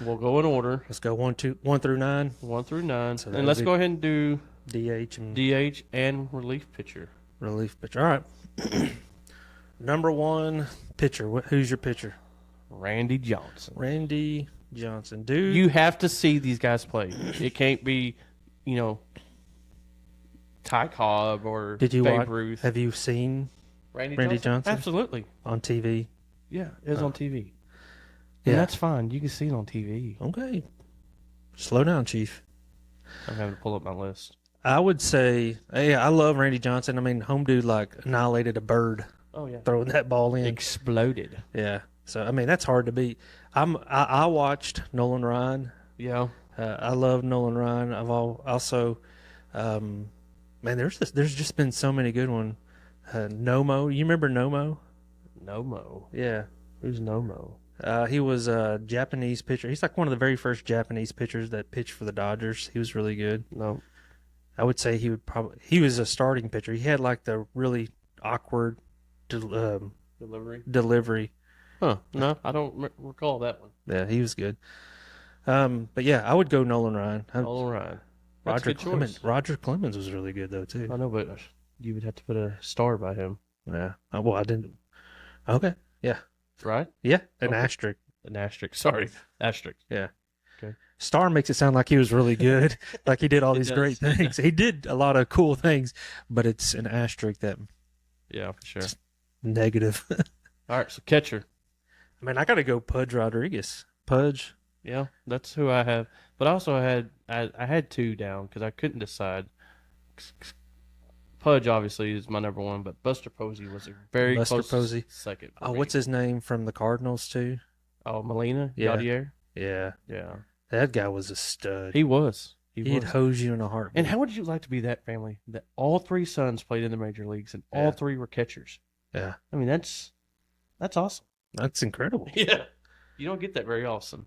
We'll go in order, Let's go 1 through 9, 1 through 9, So and that'll let's be- go ahead and do DH and DH and relief pitcher. relief pitcher. All right. Number 1 pitcher. Who's your pitcher? Randy Johnson. Randy Johnson. Dude, You have to see these guys play. It can't be, Ty Cobb or did you Babe watch? Ruth. Have you seen Randy Johnson? Absolutely. on TV? Yeah, it was on TV. Yeah. And that's fine. You can see it on TV. Okay. Slow down, Chief. I'm having to pull up my list. I would say, hey, I love Randy Johnson. I mean, home dude like annihilated a bird Oh yeah. throwing that ball in. Exploded. Yeah. So I mean, that's hard to beat. I watched Nolan Ryan. Yeah. I love Nolan Ryan. Also, man, there's just been so many good ones. Nomo, you remember Nomo? Nomo. Yeah. Who's Nomo? He was a Japanese pitcher. He's like one of the very first Japanese pitchers that pitched for the Dodgers. He was really good. No. I would say he was a starting pitcher. He had like the really awkward Delivery. delivery. Huh. No, I don't recall that one. Yeah, he was good. But yeah, I would go Nolan Ryan. All right. That's Roger a good choice. Clemens. Roger Clemens was really good though too. I know, but you would have to put a star by him, Yeah. Well, I didn't. Okay. Yeah. right? Yeah. An Okay. asterisk. An asterisk. Sorry. Asterisk. Yeah. Okay. Star makes it sound like he was really good, like he did all It these does. great things. He did a lot of cool things, but it's an asterisk that Yeah, for sure. negative. All right, so catcher. I mean, I got to go Pudge Rodriguez. Pudge. Yeah, that's who I have. But I also I had 2 down because I couldn't decide. Pudge obviously is my number 1, but Buster Posey was a very Buster close Posey. second. For Oh, me. what's his name from the Cardinals too? Oh, Molina Yeah. Yadier. Yeah, Yeah, that guy was a stud. he was. He'd was. hose you in a heartbeat. And how would you like to be that family? That all 3 sons played in the major leagues and all Yeah. 3 were catchers. Yeah, I mean, that's awesome. that's incredible. Yeah, you don't get that very often.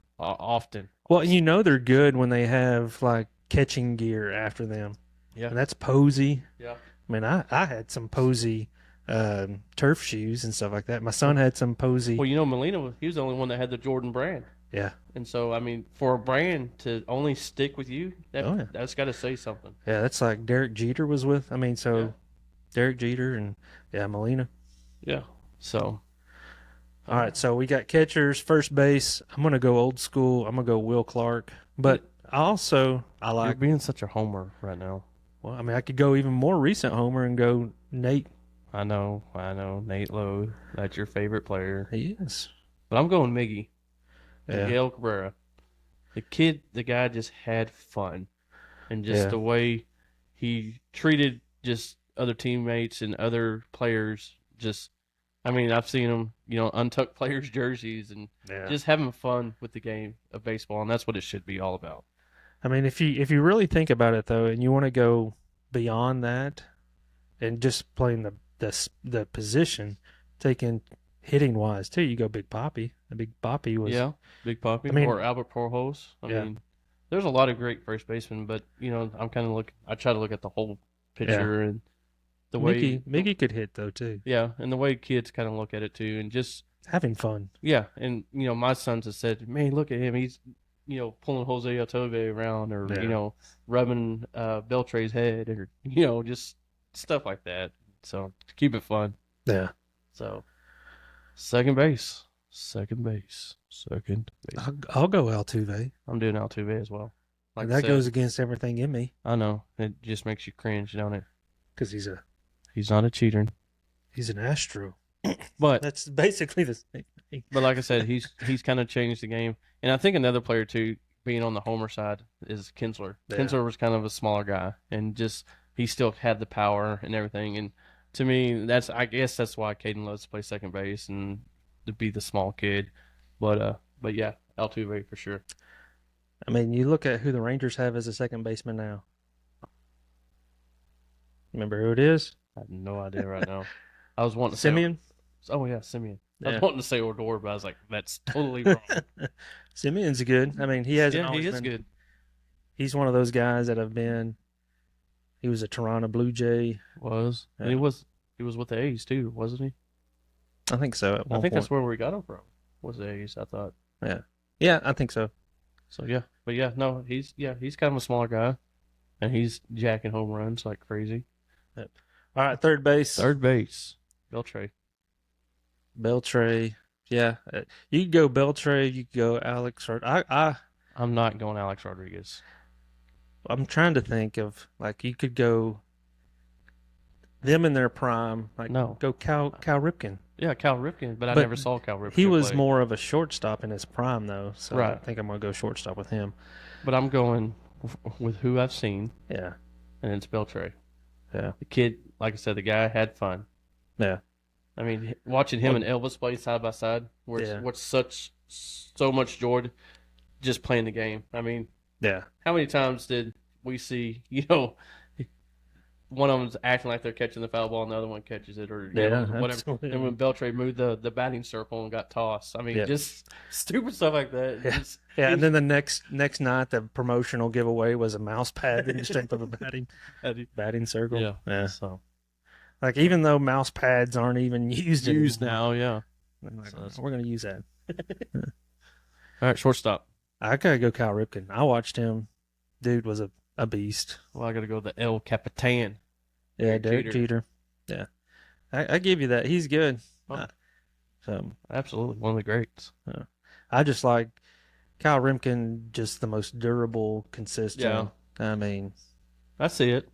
Well, you know they're good when they have like catching gear after them, Yeah, and that's Posey. yeah. I mean, I had some Posey turf shoes and stuff like that. My son had some Posey. Well, Molina, he was the only one that had the Jordan brand. Yeah, And so, I mean, for a brand to only stick with you, Oh, yeah. that's got to say something. yeah, that's like Derek Jeter was with. I mean, so Yeah. Derek Jeter and Molina. Yeah. So, All right, so we got catchers, first base. I'm gonna go old school. I'm gonna go Will Clark, but I you're like. being such a homer right now. Well, I mean, I could go even more recent homer and go Nate. I know. Nate Lowe, that's your favorite player. He is. But I'm going Miggy. Yeah. Miguel Cabrera. The guy just had fun. And just Yeah. the way he treated just other teammates and other players, I mean, I've seen him, untuck players' jerseys and Yeah. just having fun with the game of baseball, and that's what it should be all about. I mean, if you really think about it though, and you want to go beyond that, and just playing the position, taking hitting wise too, you go Big Papi. The Big Papi was. Yeah, Big Papi I mean- or Albert Pujols. I Yeah. mean, there's a lot of great first basemen, but I'm kind of I try to look at the whole picture, and the way Mickey could hit though too. yeah, and the way kids kind of look at it too, and just Having fun. yeah, and my sons have said, man, look at him, he's pulling Jose Altuve around, or Yeah. rubbing Beltre's head, or just stuff like that. So to keep it fun. Yeah. So second base, second base, second base. I'll go Altuve. I'm doing Altuve as well. Like I That said, goes against everything in me I know it just makes you cringe, don't it? because He's not a cheater, he's an Astro. but That's basically the same thing. But like I said, he's kind of changed the game, and I think another player too, being on the homer side, is Kinsler. Yeah. Kinsler was kind of a smaller guy, and just he still had the power and everything. And to me, I guess that's why Caden loves to play second base and to be the small kid. But yeah, Altuve for sure. I mean, you look at who the Rangers have as a second baseman now. Remember who it is? I have no idea right now. I was wanting to say Simeon. Oh yeah, Simeon. I Yeah. was wanting to say Odor, but I was like, that's totally wrong. Simeon's good. I mean, he hasn't Yeah, always he is been. good. He's one of those guys that have been. He was a Toronto Blue Jay. Was and Yeah. he was with the A's too, wasn't he? I think so. At I one think point. that's where we got him from. Was the A's? I thought. Yeah, I think so. So yeah, but yeah, no, he's kind of a smaller guy, and he's jacking home runs like crazy. All right, third base. Third base, Beltre. Beltre. Yeah, you could go Beltre. You could go Alex. I'm not going Alex Rodriguez. I'm trying to think of like you could go them in their prime. Like No. go Cal Ripken. Yeah, Cal Ripken, but I But never saw Cal Ripken. He was play. more of a shortstop in his prime though, so I Right. think I'm gonna go shortstop with him. But I'm going with who I've seen, Yeah, and it's Beltre. yeah, The kid, like I said, the guy had fun. yeah. I mean, watching him and Elvis play side by side, Yeah. what's so much joy just playing the game. I mean, Yeah. how many times did we see, one of them's acting like they're catching the foul ball and the other one catches it, or Yeah, whatever. absolutely. And when Beltre moved the batting circle and got tossed, I mean, Yeah. just stupid stuff like that. Yeah. Just- Yeah, and then the next night, the promotional giveaway was a mouse pad in the shape of a batting circle. Yeah. yeah. So Like even though mouse pads aren't even used now, yeah. anymore, like, So that's- we're going to use that. All right, shortstop. I gotta go Kyle Ripken. I watched him. Dude was a beast. Well, I got to go the El Capitan. Yeah, Derek Derek Jeter. Yeah, I give you that. He's good. Oh. So Absolutely, one of the greats. I just like Kyle Ripken, just the most durable, consistent. Yeah. I mean, I see it,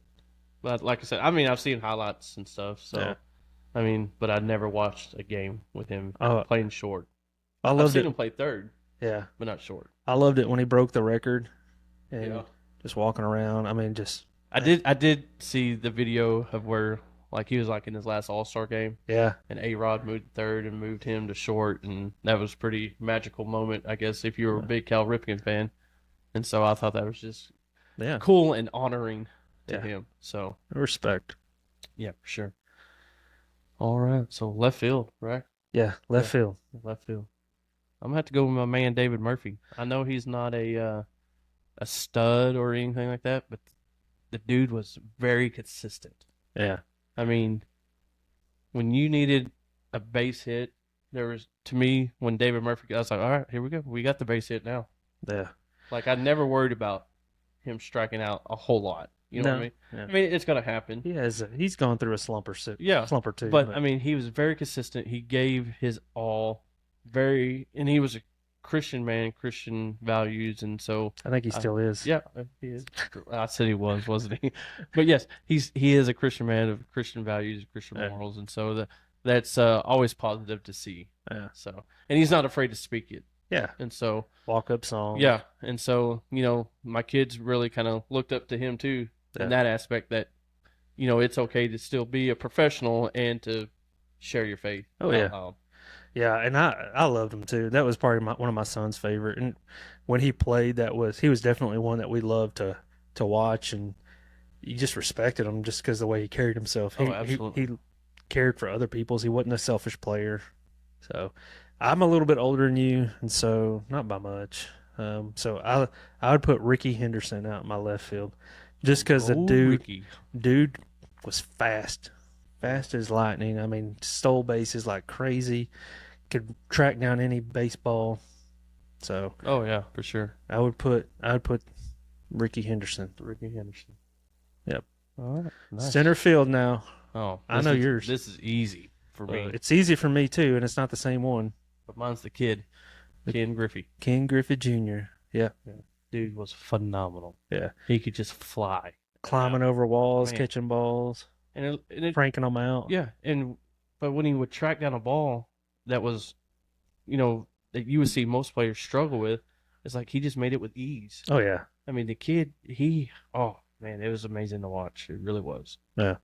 but like I said, I mean, I've seen highlights and stuff. So, Yeah. I mean, but I never watched a game with him Oh. playing short. I I've loved seen it. him play third, Yeah, but not short. I loved it when he broke the record and Yeah. just walking around. I mean, just I did see the video of where like he was like in his last All-Star game, yeah, and A-Rod moved third and moved him to short, and that was a pretty magical moment, I guess, if you were a big Cal Ripken fan. And so I thought that was just yeah. cool and honoring to Yeah. him. So Respect. yeah, for sure. All right, so left field, right? Yeah, left field. Left field. I'm gonna have to go with my man David Murphy. I know he's not a stud or anything like that, but the dude was very consistent. Yeah, I mean, when you needed a base hit, there was, to me, when David Murphy, I was like, all right, here we go. We got the base hit now. yeah. Like, I never worried about him striking out a whole lot. You know what I mean? Yeah. I mean, it's going to happen. He has. He's gone through a slump or two. But, I mean, he was very consistent. He gave his all, and he was a Christian man, Christian values. And so, I think he still is. yeah, he is. I said he was, wasn't he? But yes, he is a Christian man of Christian values, Christian Yeah. morals, and so that's always positive to see. Yeah. So, and he's not afraid to speak it, Yeah. and so Walk up song. yeah, and so my kids really kind of looked up to him too Yeah. in that aspect. That it's okay to still be a professional and to share your faith. Oh, yeah. Yeah, and I loved him too. That was probably one of my son's favorite. And when he played, he was definitely one that we loved to watch, and you just respected him just because the way he carried himself. Oh, absolutely. He cared for other people's. He wasn't a selfish player. So I'm a little bit older than you, and so not by much. So I would put Ricky Henderson out in my left field, just because the dude Ricky. dude was fast. Fast as lightning. I mean, stole bases like crazy. Could track down any baseball. So Oh yeah, for sure. I would put Ricky Henderson. Ricky Henderson. Yep. All right. Nice. Center field now. Oh, I know yours. This is easy for me. It's easy for me too, and it's not the same one. But mine's the kid, Ken Griffey. Ken Griffey Jr. Yeah. Dude was phenomenal. Yeah. He could just fly. Climbing over walls, Man. catching balls, And it pranking them out. yeah, but when he would track down a ball that was, that you would see most players struggle with, it's like he just made it with ease. Oh yeah. I mean, the kid, oh man, it was amazing to watch. It really was. Yeah.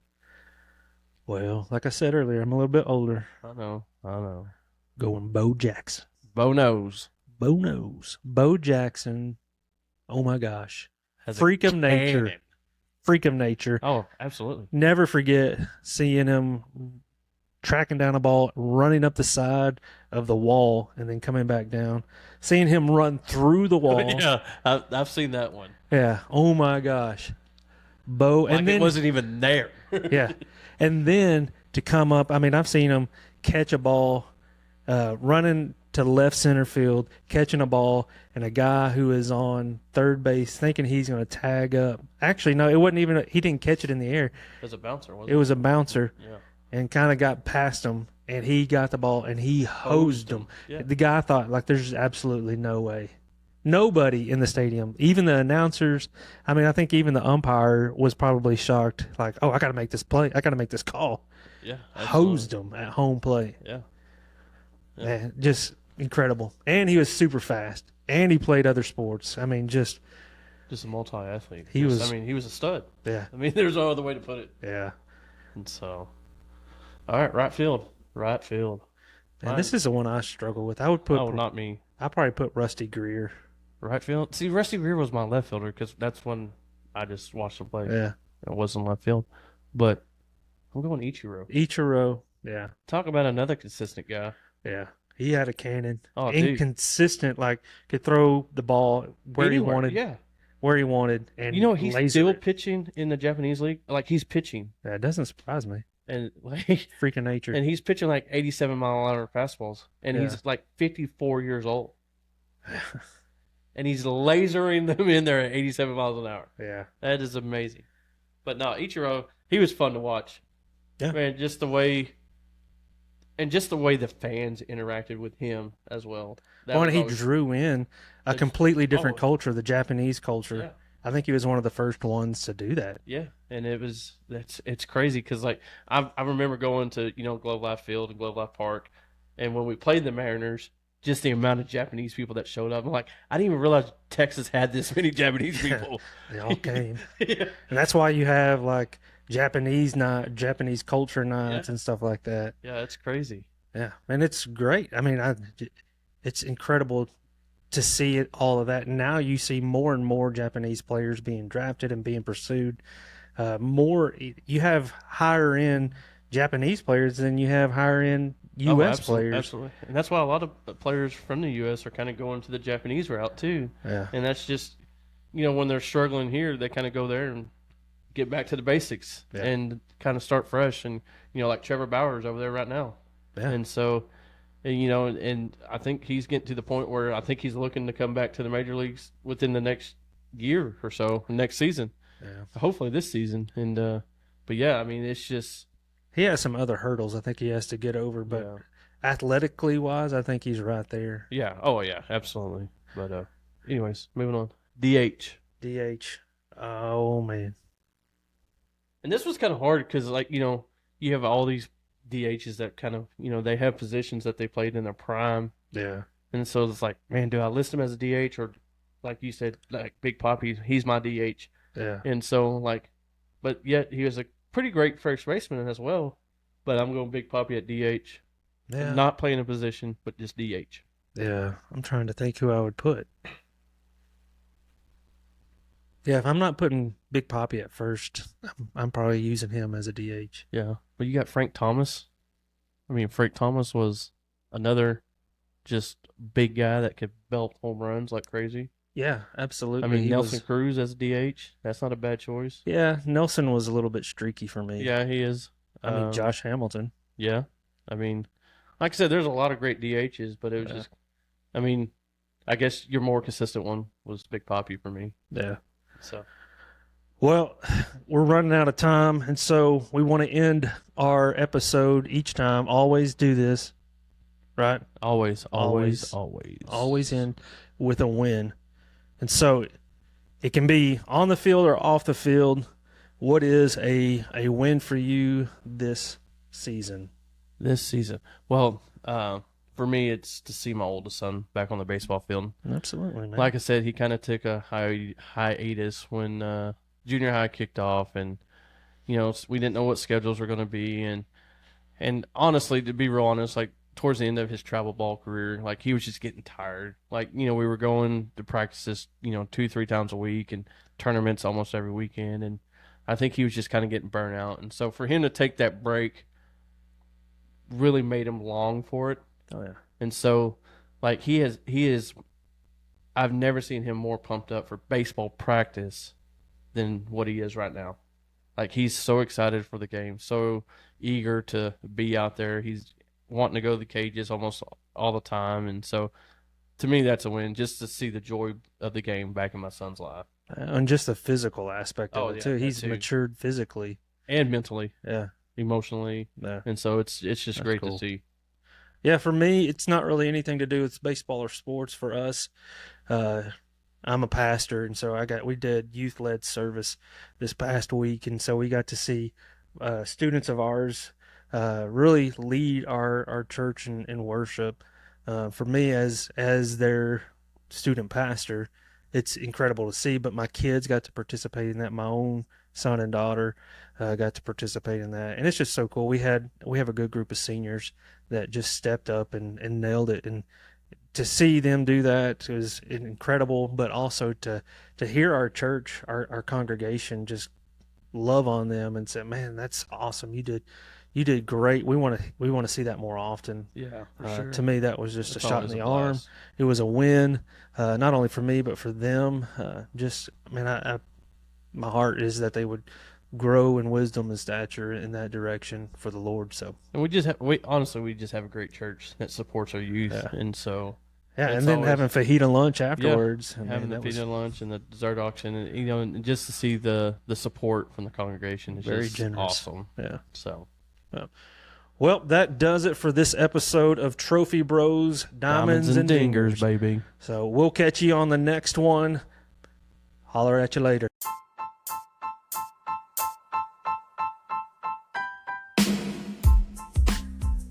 Well, like I said earlier, I'm a little bit older. I know. Going Bo Jackson. Bo knows. Bo knows. Bo Jackson. Oh my gosh. Has a Freak of nature. cannon. Freak of nature. Oh, absolutely. Never forget seeing him tracking down a ball, running up the side of the wall, and then coming back down. Seeing him run through the wall. Yeah, I've seen that one. Yeah. Oh my gosh. Bo, Like and then it wasn't even there. yeah, and then to come up. I mean, I've seen him catch a ball, running to left center field, catching a ball, and a guy who is on third base thinking he's going to tag up. Actually, no, it wasn't even. He didn't catch it in the air. It was a bouncer, wasn't It was a bouncer, Yeah. and kind of got past him, and he got the ball and he hosed him. Yeah. The guy thought like, "There's absolutely no way." Nobody in the stadium, even the announcers. I mean, I think even the umpire was probably shocked. Like, "Oh, I got to make this play. I got to make this call." Yeah. Hosed him at home plate. Yeah. Yeah. Man, just incredible. And he was super fast. And he played other sports. I mean, just Just a multi-athlete. He was- I mean, he was a stud. yeah, I mean, there's no other way to put it. yeah. And so, all right, right field. And this is the one I struggle with. I would put. Oh, not me. I probably put Rusty Greer. Right field. See, Rusty Greer was my left fielder because that's when I just watched him play. Yeah, It wasn't left field, but I'm going Ichiro. Ichiro. Yeah, Talk about another consistent guy. yeah. He had a cannon. Oh, dude. Inconsistent, like could throw the ball where Anywhere, he wanted. Yeah. Where he wanted, and You know, he's laser still it. pitching in the Japanese league. Like he's pitching, That doesn't surprise me. and like, Freaking nature. and he's pitching like 87-mile-an-hour fastballs, and Yeah. he's like 54 years old, and he's lasering them in there at 87 miles an hour. yeah, That is amazing. But no, Ichiro, he was fun to watch. Yeah. Man, just the way the fans interacted with him as well. That Well, was and he always- drew in a It's- completely different oh. culture, the Japanese culture. Yeah. I think he was one of the first ones to do that. Yeah, and it's crazy because like I remember going to Globe Life Field and Globe Life Park, and when we played the Mariners, just the amount of Japanese people that showed up. I'm like, I didn't even realize Texas had this many Japanese people. They all came. Yeah. And that's why you have like Japanese culture nights Yeah. and stuff like that. Yeah, it's crazy. Yeah, and it's great. I mean, it's incredible to see all of that. Now you see more and more Japanese players being drafted and being pursued. You have higher end Japanese players than you have higher end U.S. players. Absolutely, and that's why a lot of players from the U.S. are kind of going to the Japanese route too. Yeah, And that's just, when they're struggling here, they kind of go there and get back to the basics Yeah. and kind of start fresh. And, like Trevor Bauer's over there right now. Yeah. And so, and I think he's getting to the point where I think he's looking to come back to the major leagues within the next year or so, next season, yeah. hopefully this season. And, but yeah, I mean, it's just, He has some other hurdles I think he has to get over, but yeah. athletically wise, I think he's right there. Yeah. Oh, yeah, absolutely. But, anyways, moving on. DH. DH. Oh man. And this was kind of hard because, like, you have all these DHs that kind of, they have positions that they played in their prime. Yeah. And so it's like, man, do I list him as a DH or, like you said, like Big Papi, he's my DH. Yeah. And so, like, but yet he was a pretty great first baseman as well. But I'm going Big Papi at DH. Yeah. Not playing a position, but just DH. Yeah. I'm trying to think who I would put. Yeah, if I'm not putting Big Papi at first, I'm probably using him as a DH. Yeah. But you got Frank Thomas. I mean, Frank Thomas was another just big guy that could belt home runs like crazy. Yeah, absolutely. I mean, He Nelson was- Cruz as a DH. That's not a bad choice. Yeah, Nelson was a little bit streaky for me. Yeah, he is. I mean, Josh Hamilton. Yeah. I mean, like I said, there's a lot of great DHs, but it was just, I mean, I guess your more consistent one was Big Papi for me. Yeah. So, Well, we're running out of time, and so we want to end our episode each time. Always do this, right? always End with a win. And so it can be on the field or off the field. What is a win for you this season? This season. Well, for me, it's to see my oldest son back on the baseball field. Absolutely, man. Like I said, he kind of took a hiatus when junior high kicked off, and we didn't know what schedules were going to be, and honestly, to be real honest, like towards the end of his travel ball career, like he was just getting tired. Like we were going to practices 2-3 times a week and tournaments almost every weekend, and I think he was just kind of getting burnt out. And so for him to take that break really made him long for it. Oh yeah. And so like he is I've never seen him more pumped up for baseball practice than what he is right now. Like he's so excited for the game, so eager to be out there. He's wanting to go to the cages almost all the time, and so to me that's a win, just to see the joy of the game back in my son's life. And just the physical aspect of it too. that He's too. matured physically. And mentally, Yeah. emotionally, Yeah. and so it's just That's great cool. to see. Yeah, for me, it's not really anything to do with baseball or sports. For us, I'm a pastor, and so we did youth-led service this past week, and so we got to see students of ours really lead our church in worship. For me, as their student pastor, it's incredible to see. But my kids got to participate in that. My own son and daughter got to participate in that, and it's just so cool. We have a good group of seniors that just stepped up and nailed it, and to see them do that was incredible. But also to hear our church, our congregation, just love on them and say, "Man, that's awesome! You did great. We want to see that more often." Yeah, To me, that was just That's a shot in always the a arm. blast. It was a win, not only for me but for them. My heart is that they would grow in wisdom and stature in that direction for the Lord. So And we just have a great church that supports our youth, Yeah. and so yeah, It's and then always- having fajita lunch afterwards. I mean, having the that was pizza lunch and the dessert auction, and and just to see the support from the congregation is Very just generous. awesome. yeah. So Well, that does it for this episode of Trophy Bros, Diamonds and Dingers. baby. So we'll catch you on the next one. Holler at you later.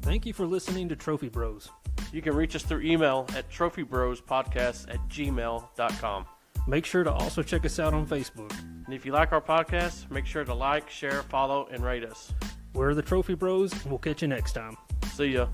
Thank you for listening to Trophy Bros. You can reach us through email at trophybrospodcast@gmail.com. Make sure to also check us out on Facebook. And if you like our podcast, make sure to like, share, follow, and rate us. We're the Trophy Bros, and we'll catch you next time. See ya.